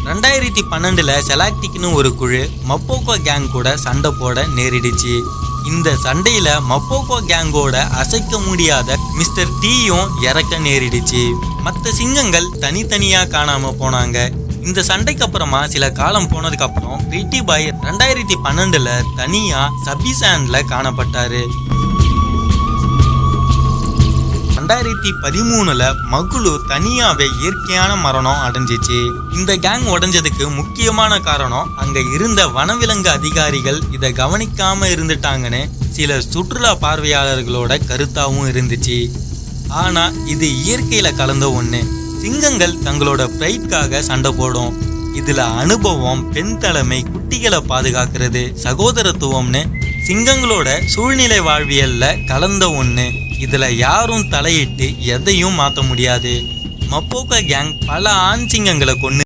2012 செலாக்டிக்னு ஒரு குழு மப்போக்கோ கேங் கூட சண்டை போட நேரிடுச்சு. இந்த சண்டையில மப்போக்கோ கேங்கோட அசைக்க முடியாத மிஸ்டர் டீயும் இறக்க நேரிடுச்சு. மற்ற சிங்கங்கள் தனித்தனியா காணாம போனாங்க. இந்த சண்டைக்கு அப்புறமா சில காலம் போனதுக்கு அப்புறம் பிரிட்டி பாய் 2012 தனியா சபிசாண்ட்ல காணப்பட்டாரு. 2013 மகுலு தனியாவே இயற்கையான மரணம் அடைஞ்சிச்சு. இந்த கேங் உடைஞ்சதுக்கு முக்கியமான காரணம் அங்க இருந்த வனவிலங்கு அதிகாரிகள் இதை கவனிக்காம இருந்துட்டாங்கன்னு சில சுற்றுலா பார்வையாளர்களோட கருத்தாவும் இருந்துச்சு. ஆனா இது இயற்கையில கலந்த ஒண்ணு. சிங்கங்கள் தங்களோட பிரைட்காக சண்டை போடும். இதுல அனுபவம், பெண் தலைமை, குட்டிகளை பாதுகாக்கிறது, சகோதரத்துவம்னு சிங்கங்களோட சூழ்நிலை வாழ்வியல்ல கலந்த ஒண்ணு. இதுல யாரும் தலையிட்டு எதையும் மாற்ற முடியாது. மப்போக்கோ கேங் பல ஆண் சிங்கங்களை கொண்டு